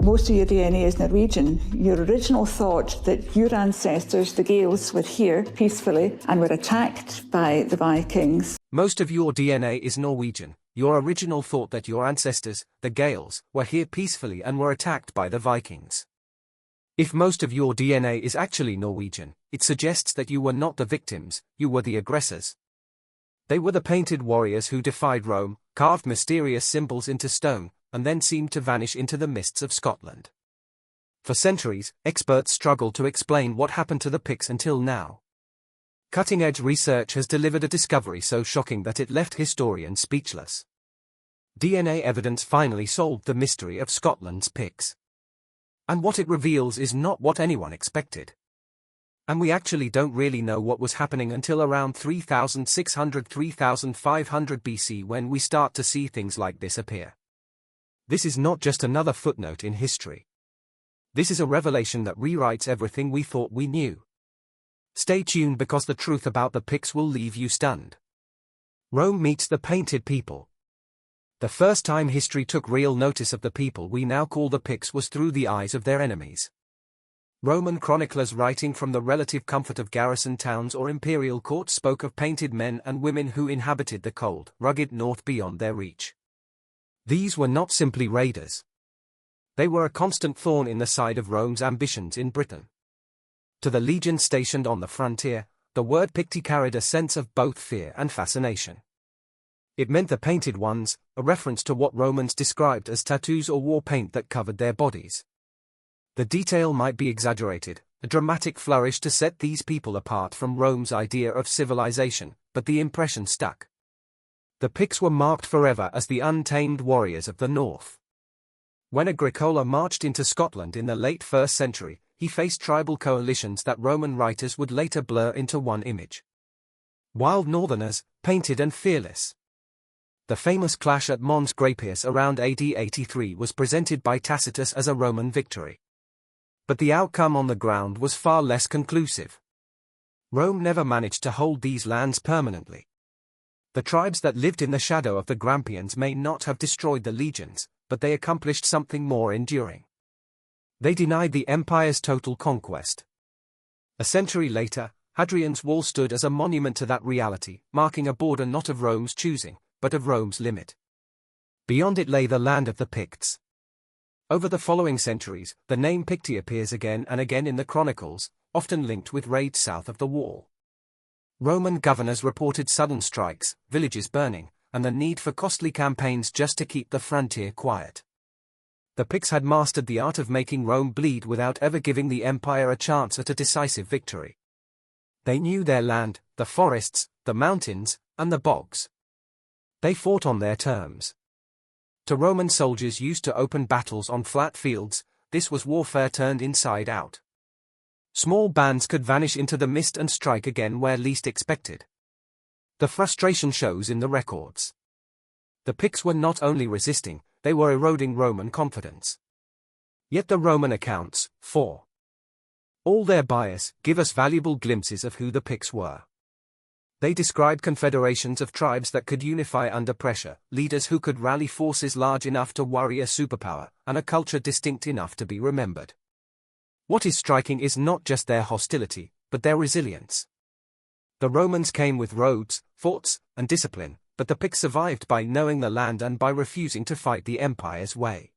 Most of your DNA is Norwegian. Your original thought that your ancestors, the Gaels, were here peacefully and were attacked by the Vikings. Most of your DNA is Norwegian. Your original thought that your ancestors, the Gaels, were here peacefully and were attacked by the Vikings. If most of your DNA is actually Norwegian, it suggests that you were not the victims, you were the aggressors. They were the painted warriors who defied Rome, carved mysterious symbols into stone, and then seemed to vanish into the mists of Scotland. For centuries, experts struggled to explain what happened to the Picts until now. Cutting-edge research has delivered a discovery so shocking that it left historians speechless. DNA evidence finally solved the mystery of Scotland's Picts. And what it reveals is not what anyone expected. And we actually don't really know what was happening until around 3600–3500 BC when we start to see things like this appear. This is not just another footnote in history. This is a revelation that rewrites everything we thought we knew. Stay tuned because the truth about the Picts will leave you stunned. Rome meets the painted people. The first time history took real notice of the people we now call the Picts was through the eyes of their enemies. Roman chroniclers writing from the relative comfort of garrison towns or imperial courts spoke of painted men and women who inhabited the cold, rugged north beyond their reach. These were not simply raiders. They were a constant thorn in the side of Rome's ambitions in Britain. To the legions stationed on the frontier, the word Picti carried a sense of both fear and fascination. It meant the painted ones, a reference to what Romans described as tattoos or war paint that covered their bodies. The detail might be exaggerated, a dramatic flourish to set these people apart from Rome's idea of civilization, but the impression stuck. The Picts were marked forever as the untamed warriors of the north. When Agricola marched into Scotland in the late 1st century, he faced tribal coalitions that Roman writers would later blur into one image. Wild northerners, painted and fearless. The famous clash at Mons Graupius around AD 83 was presented by Tacitus as a Roman victory. But the outcome on the ground was far less conclusive. Rome never managed to hold these lands permanently. The tribes that lived in the shadow of the Grampians may not have destroyed the legions, but they accomplished something more enduring. They denied the empire's total conquest. A century later, Hadrian's Wall stood as a monument to that reality, marking a border not of Rome's choosing, but of Rome's limit. Beyond it lay the land of the Picts. Over the following centuries, the name Picti appears again and again in the chronicles, often linked with raids south of the wall. Roman governors reported sudden strikes, villages burning, and the need for costly campaigns just to keep the frontier quiet. The Picts had mastered the art of making Rome bleed without ever giving the empire a chance at a decisive victory. They knew their land, the forests, the mountains, and the bogs. They fought on their terms. To Roman soldiers used to open battles on flat fields, this was warfare turned inside out. Small bands could vanish into the mist and strike again where least expected. The frustration shows in the records. The Picts were not only resisting, they were eroding Roman confidence. Yet the Roman accounts, for all their bias, give us valuable glimpses of who the Picts were. They described confederations of tribes that could unify under pressure, leaders who could rally forces large enough to worry a superpower, and a culture distinct enough to be remembered. What is striking is not just their hostility, but their resilience. The Romans came with roads, forts, and discipline, but the Picts survived by knowing the land and by refusing to fight the empire's way.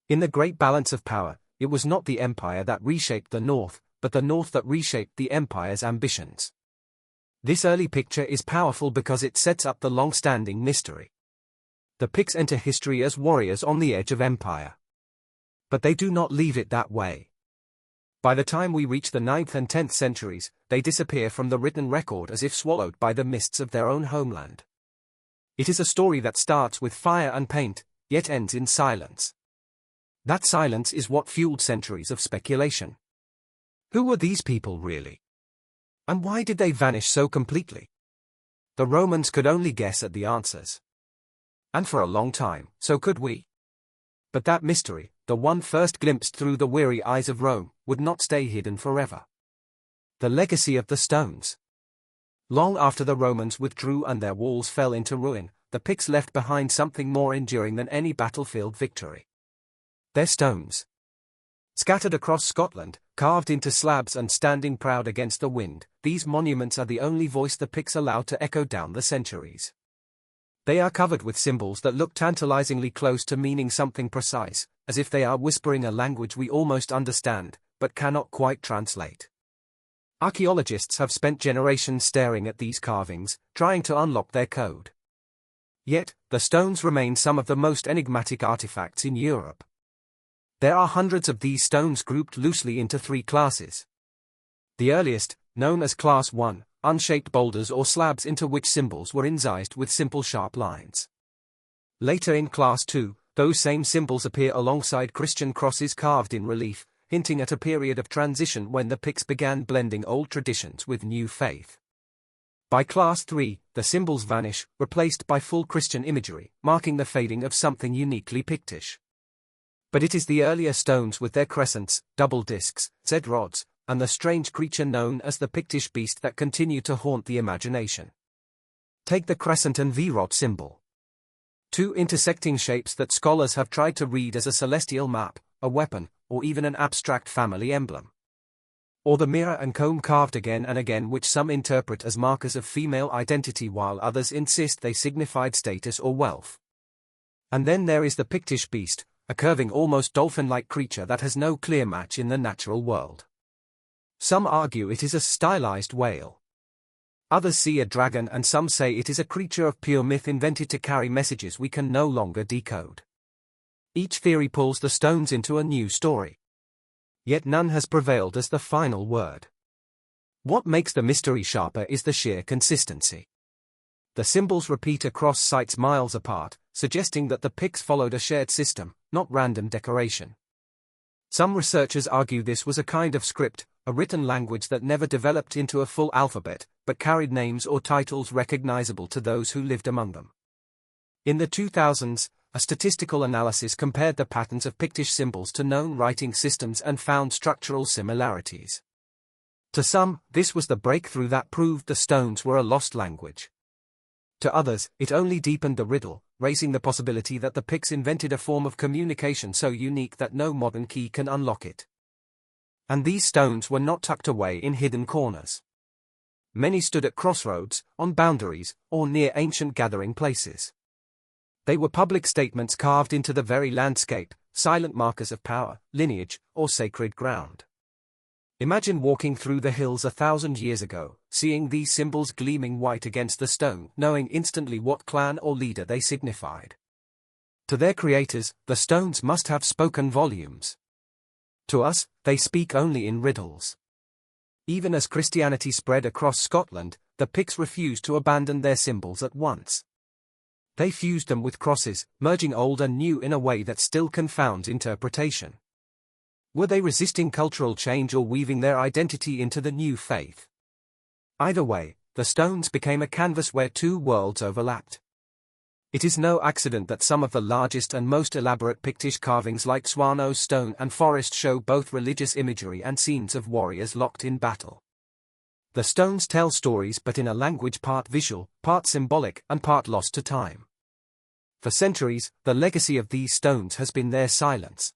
In the great balance of power, it was not the empire that reshaped the north, but the north that reshaped the empire's ambitions. This early picture is powerful because it sets up the long-standing mystery. The Picts enter history as warriors on the edge of empire. But they do not leave it that way. By the time we reach the 9th and 10th centuries, they disappear from the written record as if swallowed by the mists of their own homeland. It is a story that starts with fire and paint, yet ends in silence. That silence is what fueled centuries of speculation. Who were these people really? And why did they vanish so completely? The Romans could only guess at the answers. And for a long time, so could we. But that mystery, the one first glimpsed through the weary eyes of Rome, would not stay hidden forever. The legacy of the stones. Long after the Romans withdrew and their walls fell into ruin, the Picts left behind something more enduring than any battlefield victory. They're stones. Scattered across Scotland, carved into slabs and standing proud against the wind, these monuments are the only voice the Picts allow to echo down the centuries. They are covered with symbols that look tantalizingly close to meaning something precise, as if they are whispering a language we almost understand, but cannot quite translate. Archaeologists have spent generations staring at these carvings, trying to unlock their code. Yet, the stones remain some of the most enigmatic artifacts in Europe. There are hundreds of these stones grouped loosely into three classes. The earliest, known as Class 1, unshaped boulders or slabs into which symbols were incised with simple sharp lines. Later in Class 2, those same symbols appear alongside Christian crosses carved in relief, hinting at a period of transition when the Picts began blending old traditions with new faith. By Class 3, the symbols vanish, replaced by full Christian imagery, marking the fading of something uniquely Pictish. But it is the earlier stones with their crescents, double discs, Z-rods, and the strange creature known as the Pictish beast that continue to haunt the imagination. Take the crescent and V-rod symbol. Two intersecting shapes that scholars have tried to read as a celestial map, a weapon, or even an abstract family emblem. Or the mirror and comb carved again and again, which some interpret as markers of female identity while others insist they signified status or wealth. And then there is the Pictish beast, a curving almost dolphin-like creature that has no clear match in the natural world. Some argue it is a stylized whale. Others see a dragon, and some say it is a creature of pure myth invented to carry messages we can no longer decode. Each theory pulls the stones into a new story. Yet none has prevailed as the final word. What makes the mystery sharper is the sheer consistency. The symbols repeat across sites miles apart, suggesting that the Picts followed a shared system, not random decoration. Some researchers argue this was a kind of script, a written language that never developed into a full alphabet, but carried names or titles recognizable to those who lived among them. In the 2000s, a statistical analysis compared the patterns of Pictish symbols to known writing systems and found structural similarities. To some, this was the breakthrough that proved the stones were a lost language. To others, it only deepened the riddle, raising the possibility that the Picts invented a form of communication so unique that no modern key can unlock it. And these stones were not tucked away in hidden corners. Many stood at crossroads, on boundaries, or near ancient gathering places. They were public statements carved into the very landscape, silent markers of power, lineage, or sacred ground. Imagine walking through the hills 1,000 years ago, seeing these symbols gleaming white against the stone, knowing instantly what clan or leader they signified. To their creators, the stones must have spoken volumes. To us, they speak only in riddles. Even as Christianity spread across Scotland, the Picts refused to abandon their symbols at once. They fused them with crosses, merging old and new in a way that still confounds interpretation. Were they resisting cultural change or weaving their identity into the new faith? Either way, the stones became a canvas where two worlds overlapped. It is no accident that some of the largest and most elaborate Pictish carvings like Swano's stone and forest show both religious imagery and scenes of warriors locked in battle. The stones tell stories, but in a language part visual, part symbolic, and part lost to time. For centuries, the legacy of these stones has been their silence.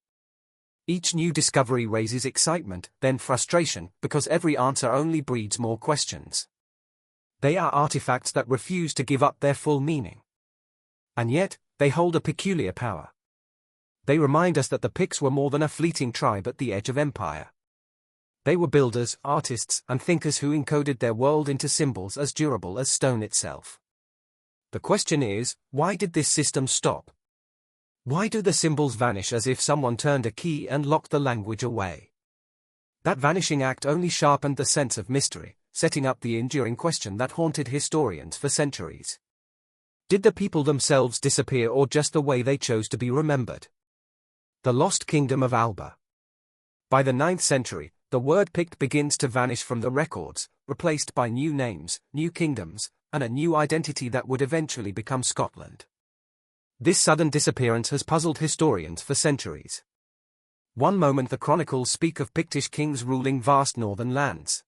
Each new discovery raises excitement, then frustration, because every answer only breeds more questions. They are artifacts that refuse to give up their full meaning. And yet, they hold a peculiar power. They remind us that the Picts were more than a fleeting tribe at the edge of empire. They were builders, artists, and thinkers who encoded their world into symbols as durable as stone itself. The question is, why did this system stop? Why do the symbols vanish as if someone turned a key and locked the language away? That vanishing act only sharpened the sense of mystery, setting up the enduring question that haunted historians for centuries. Did the people themselves disappear, or just the way they chose to be remembered? The Lost Kingdom of Alba. By the 9th century, the word Pict begins to vanish from the records, replaced by new names, new kingdoms, and a new identity that would eventually become Scotland. This sudden disappearance has puzzled historians for centuries. One moment the chronicles speak of Pictish kings ruling vast northern lands.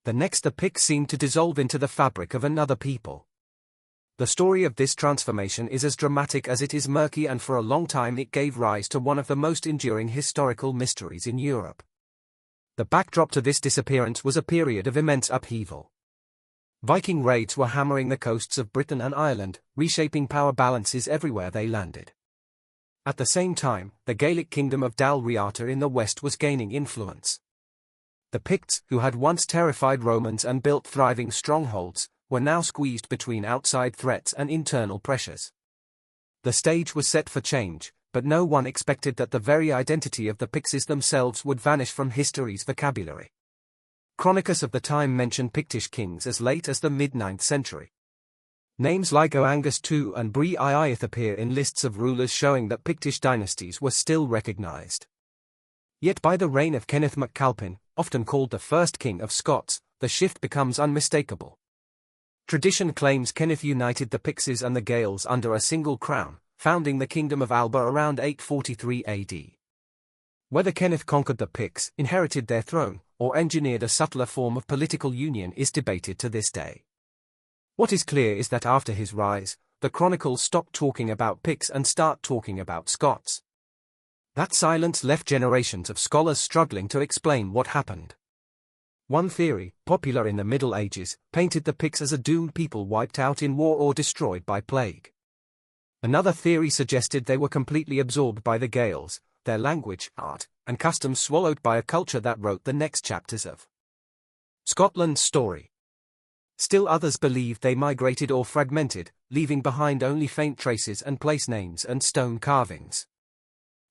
The next the Picts seem to dissolve into the fabric of another people. The story of this transformation is as dramatic as it is murky, and for a long time it gave rise to one of the most enduring historical mysteries in Europe. The backdrop to this disappearance was a period of immense upheaval. Viking raids were hammering the coasts of Britain and Ireland, reshaping power balances everywhere they landed. At the same time, the Gaelic kingdom of Dalriata in the west was gaining influence. The Picts, who had once terrified Romans and built thriving strongholds, were now squeezed between outside threats and internal pressures. The stage was set for change, but no one expected that the very identity of the Picts themselves would vanish from history's vocabulary. Chroniclers of the time mention Pictish kings as late as the mid-9th century. Names like Oangus II and Bri Iith appear in lists of rulers showing that Pictish dynasties were still recognized. Yet by the reign of Kenneth MacAlpin, often called the first king of Scots, the shift becomes unmistakable. Tradition claims Kenneth united the Picts and the Gaels under a single crown, founding the kingdom of Alba around 843 AD. Whether Kenneth conquered the Picts, inherited their throne, or engineered a subtler form of political union is debated to this day. What is clear is that after his rise, the chronicles stopped talking about Picts and start talking about Scots. That silence left generations of scholars struggling to explain what happened. One theory, popular in the Middle Ages, painted the Picts as a doomed people wiped out in war or destroyed by plague. Another theory suggested they were completely absorbed by the Gaels, their language, art, and customs swallowed by a culture that wrote the next chapters of Scotland's story. Still others believed they migrated or fragmented, leaving behind only faint traces and place names and stone carvings.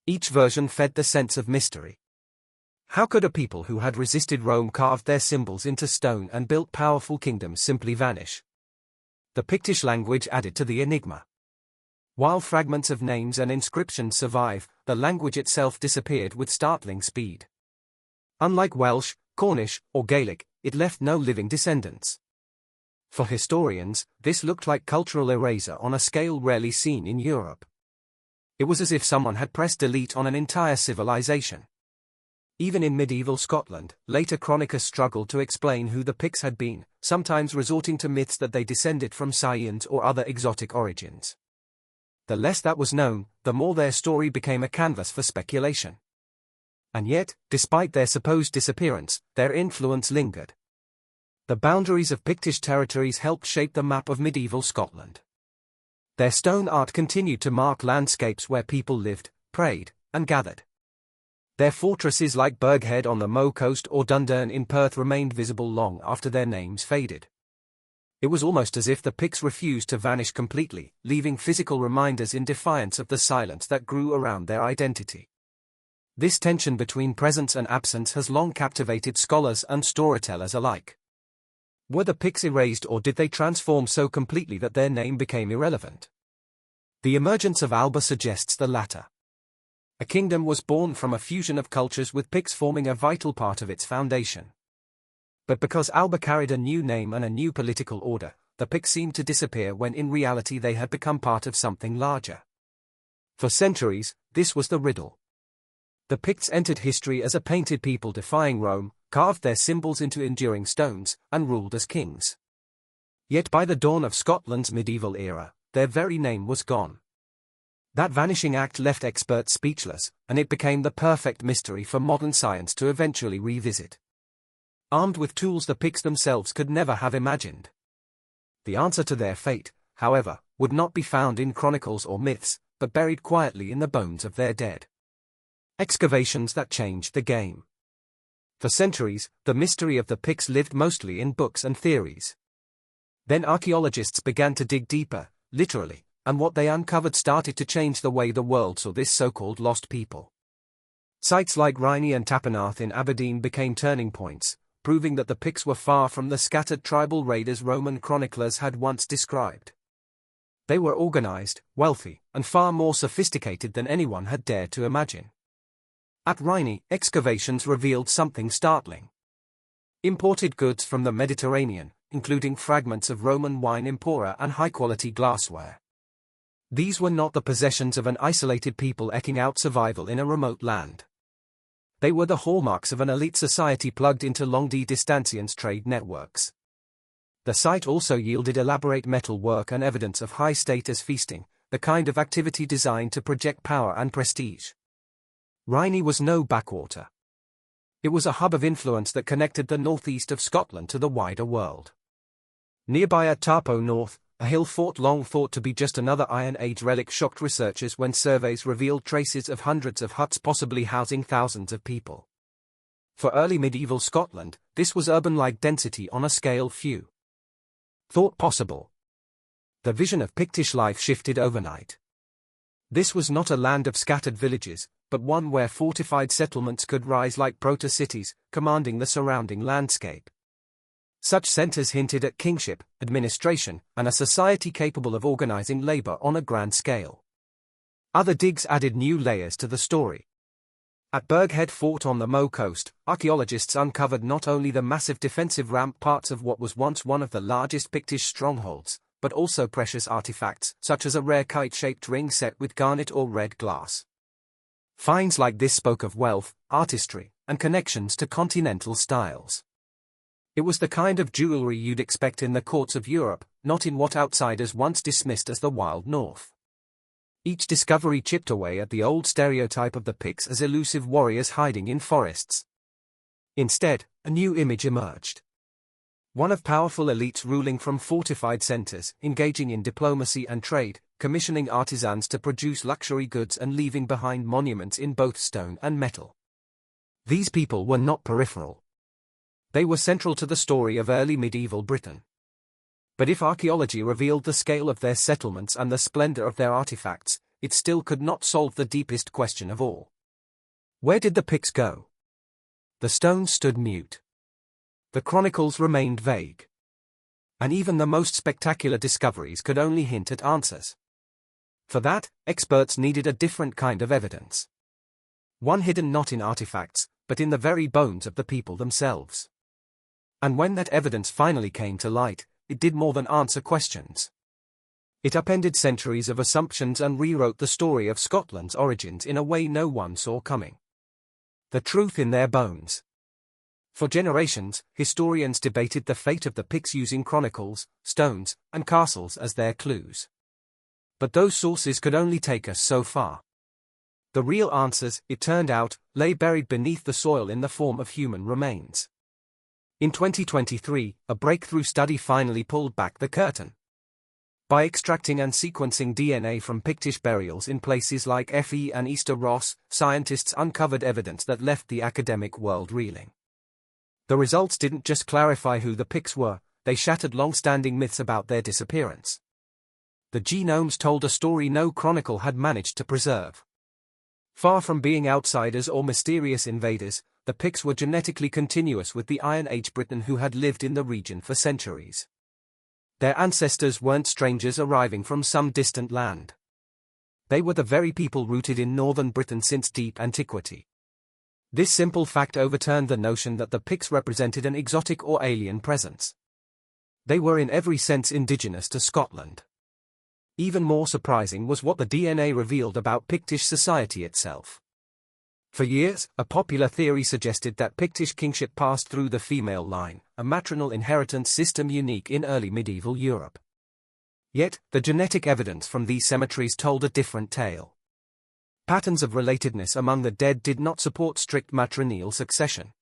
Each version fed the sense of mystery. How could a people who had resisted Rome, carved their symbols into stone, and built powerful kingdoms simply vanish? The Pictish language added to the enigma. While fragments of names and inscriptions survive, the language itself disappeared with startling speed. Unlike Welsh, Cornish, or Gaelic, it left no living descendants. For historians, this looked like cultural erasure on a scale rarely seen in Europe. It was as if someone had pressed delete on an entire civilization. Even in medieval Scotland, later chroniclers struggled to explain who the Picts had been, sometimes resorting to myths that they descended from Scythians or other exotic origins. The less that was known, the more their story became a canvas for speculation. And yet, despite their supposed disappearance, their influence lingered. The boundaries of Pictish territories helped shape the map of medieval Scotland. Their stone art continued to mark landscapes where people lived, prayed, and gathered. Their fortresses like Burghead on the Moe coast or Dundurn in Perth remained visible long after their names faded. It was almost as if the Picts refused to vanish completely, leaving physical reminders in defiance of the silence that grew around their identity. This tension between presence and absence has long captivated scholars and storytellers alike. Were the Picts erased, or did they transform so completely that their name became irrelevant? The emergence of Alba suggests the latter. A kingdom was born from a fusion of cultures, with Picts forming a vital part of its foundation. But because Alba carried a new name and a new political order, the Picts seemed to disappear when in reality they had become part of something larger. For centuries, this was the riddle. The Picts entered history as a painted people defying Rome, carved their symbols into enduring stones, and ruled as kings. Yet by the dawn of Scotland's medieval era, their very name was gone. That vanishing act left experts speechless, and it became the perfect mystery for modern science to eventually revisit. Armed with tools the Picts themselves could never have imagined. The answer to their fate, however, would not be found in chronicles or myths, but buried quietly in the bones of their dead. Excavations that changed the game. For centuries, the mystery of the Picts lived mostly in books and theories. Then archaeologists began to dig deeper, literally, and what they uncovered started to change the way the world saw this so-called lost people. Sites like Rhynie and Tapenarth in Aberdeen became turning points, proving that the Picts were far from the scattered tribal raiders Roman chroniclers had once described. They were organized, wealthy, and far more sophisticated than anyone had dared to imagine. At Rhynie, excavations revealed something startling. Imported goods from the Mediterranean, including fragments of Roman wine empora and high-quality glassware. These were not the possessions of an isolated people eking out survival in a remote land. They were the hallmarks of an elite society plugged into longue distantians trade networks. The site also yielded elaborate metal work and evidence of high-status feasting, the kind of activity designed to project power and prestige. Rhynie was no backwater. It was a hub of influence that connected the northeast of Scotland to the wider world. Nearby at Tarpo North, a hill fort long thought to be just another Iron Age relic shocked researchers when surveys revealed traces of hundreds of huts possibly housing thousands of people. For early medieval Scotland, this was urban-like density on a scale few thought possible. The vision of Pictish life shifted overnight. This was not a land of scattered villages, but one where fortified settlements could rise like proto-cities, commanding the surrounding landscape. Such centers hinted at kingship, administration, and a society capable of organizing labor on a grand scale. Other digs added new layers to the story. At Burghead Fort on the Moe coast, archaeologists uncovered not only the massive defensive ramparts of what was once one of the largest Pictish strongholds, but also precious artifacts, such as a rare kite-shaped ring set with garnet or red glass. Finds like this spoke of wealth, artistry, and connections to continental styles. It was the kind of jewelry you'd expect in the courts of Europe, not in what outsiders once dismissed as the wild north. Each discovery chipped away at the old stereotype of the Picts as elusive warriors hiding in forests. Instead, a new image emerged. One of powerful elites ruling from fortified centers, engaging in diplomacy and trade, commissioning artisans to produce luxury goods and leaving behind monuments in both stone and metal. These people were not peripheral. They were central to the story of early medieval Britain. But if archaeology revealed the scale of their settlements and the splendor of their artifacts, it still could not solve the deepest question of all. Where did the Picts go? The stones stood mute. The chronicles remained vague. And even the most spectacular discoveries could only hint at answers. For that, experts needed a different kind of evidence. One hidden not in artifacts, but in the very bones of the people themselves. And when that evidence finally came to light, it did more than answer questions. It upended centuries of assumptions and rewrote the story of Scotland's origins in a way no one saw coming. The truth in their bones. For generations, historians debated the fate of the Picts using chronicles, stones, and castles as their clues. But those sources could only take us so far. The real answers, it turned out, lay buried beneath the soil in the form of human remains. In 2023, a breakthrough study finally pulled back the curtain. By extracting and sequencing DNA from Pictish burials in places like Fe and Easter Ross, scientists uncovered evidence that left the academic world reeling. The results didn't just clarify who the Picts were, they shattered long-standing myths about their disappearance. The genomes told a story no chronicle had managed to preserve. Far from being outsiders or mysterious invaders, the Picts were genetically continuous with the Iron Age Britain who had lived in the region for centuries. Their ancestors weren't strangers arriving from some distant land. They were the very people rooted in northern Britain since deep antiquity. This simple fact overturned the notion that the Picts represented an exotic or alien presence. They were in every sense indigenous to Scotland. Even more surprising was what the DNA revealed about Pictish society itself. For years, a popular theory suggested that Pictish kingship passed through the female line, a maternal inheritance system unique in early medieval Europe. Yet, the genetic evidence from these cemeteries told a different tale. Patterns of relatedness among the dead did not support strict matrilineal succession.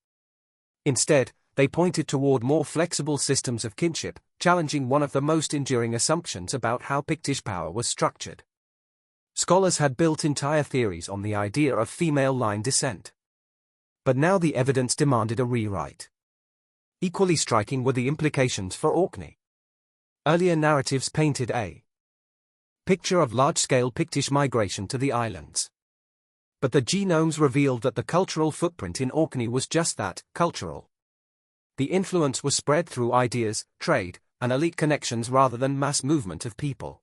Instead, they pointed toward more flexible systems of kinship, challenging one of the most enduring assumptions about how Pictish power was structured. Scholars had built entire theories on the idea of female line descent. But now the evidence demanded a rewrite. Equally striking were the implications for Orkney. Earlier narratives painted a picture of large-scale Pictish migration to the islands. But the genomes revealed that the cultural footprint in Orkney was just that, cultural. The influence was spread through ideas, trade, and elite connections rather than mass movement of people.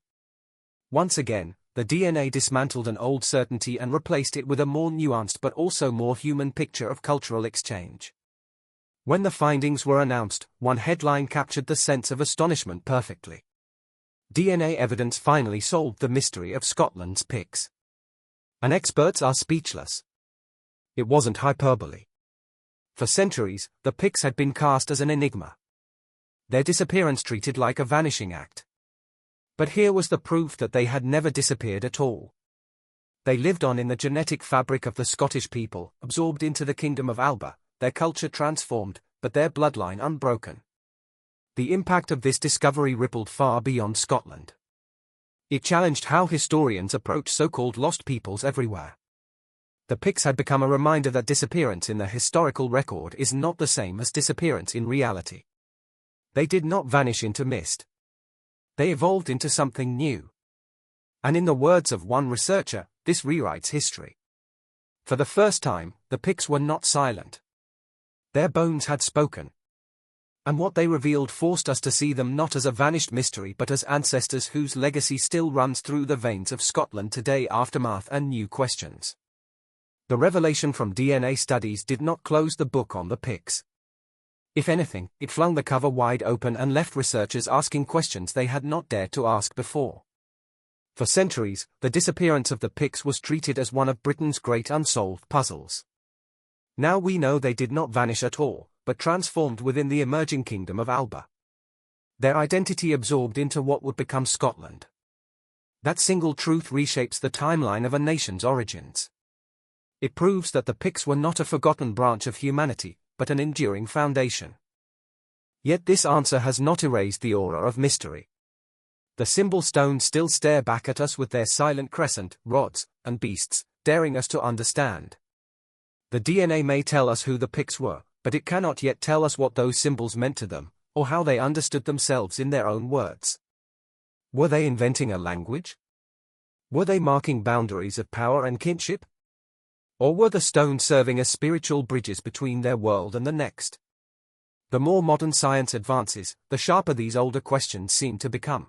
Once again, the DNA dismantled an old certainty and replaced it with a more nuanced but also more human picture of cultural exchange. When the findings were announced, one headline captured the sense of astonishment perfectly. DNA evidence finally solved the mystery of Scotland's Picts. And experts are speechless. It wasn't hyperbole. For centuries, the Picts had been cast as an enigma. Their disappearance treated like a vanishing act. But here was the proof that they had never disappeared at all. They lived on in the genetic fabric of the Scottish people, absorbed into the kingdom of Alba, their culture transformed, but their bloodline unbroken. The impact of this discovery rippled far beyond Scotland. It challenged how historians approach so-called lost peoples everywhere. The Picts had become a reminder that disappearance in the historical record is not the same as disappearance in reality. They did not vanish into mist. They evolved into something new. And in the words of one researcher, this rewrites history. For the first time, the Picts were not silent. Their bones had spoken. And what they revealed forced us to see them not as a vanished mystery but as ancestors whose legacy still runs through the veins of Scotland today. Aftermath and new questions. The revelation from DNA studies did not close the book on the Picts. If anything, it flung the cover wide open and left researchers asking questions they had not dared to ask before. For centuries, the disappearance of the Picts was treated as one of Britain's great unsolved puzzles. Now we know they did not vanish at all, but transformed within the emerging kingdom of Alba. Their identity absorbed into what would become Scotland. That single truth reshapes the timeline of a nation's origins. It proves that the Picts were not a forgotten branch of humanity, but an enduring foundation. Yet this answer has not erased the aura of mystery. The symbol stones still stare back at us with their silent crescent, rods, and beasts, daring us to understand. The DNA may tell us who the Picts were, but it cannot yet tell us what those symbols meant to them, or how they understood themselves in their own words. Were they inventing a language? Were they marking boundaries of power and kinship? Or were the stones serving as spiritual bridges between their world and the next? The more modern science advances, the sharper these older questions seem to become.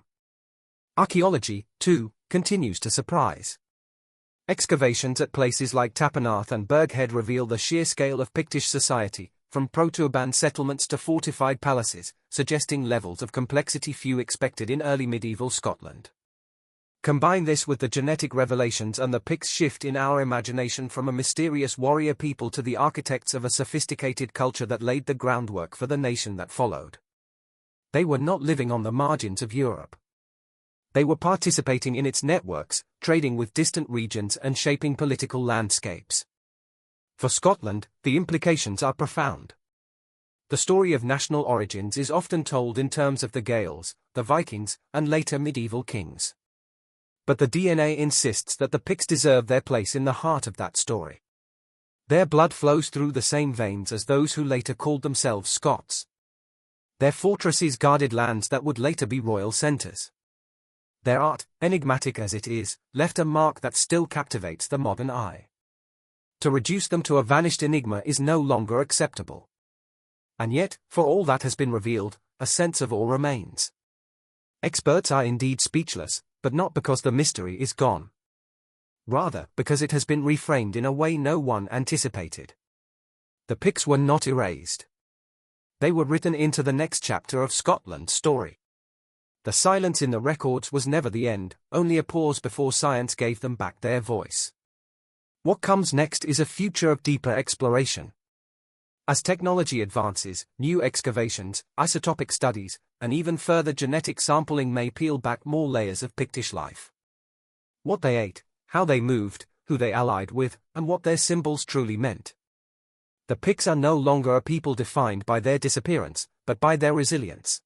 Archaeology, too, continues to surprise. Excavations at places like Tapenarth and Burghead reveal the sheer scale of Pictish society, from proto-urban settlements to fortified palaces, suggesting levels of complexity few expected in early medieval Scotland. Combine this with the genetic revelations and the Picts shift in our imagination from a mysterious warrior people to the architects of a sophisticated culture that laid the groundwork for the nation that followed. They were not living on the margins of Europe. They were participating in its networks, trading with distant regions and shaping political landscapes. For Scotland, the implications are profound. The story of national origins is often told in terms of the Gaels, the Vikings, and later medieval kings. But the DNA insists that the Picts deserve their place in the heart of that story. Their blood flows through the same veins as those who later called themselves Scots. Their fortresses guarded lands that would later be royal centres. Their art, enigmatic as it is, left a mark that still captivates the modern eye. To reduce them to a vanished enigma is no longer acceptable. And yet, for all that has been revealed, a sense of awe remains. Experts are indeed speechless, but not because the mystery is gone. Rather, because it has been reframed in a way no one anticipated. The Picts were not erased. They were written into the next chapter of Scotland's story. The silence in the records was never the end, only a pause before science gave them back their voice. What comes next is a future of deeper exploration. As technology advances, new excavations, isotopic studies, and even further genetic sampling may peel back more layers of Pictish life. What they ate, how they moved, who they allied with, and what their symbols truly meant. The Picts are no longer a people defined by their disappearance, but by their resilience.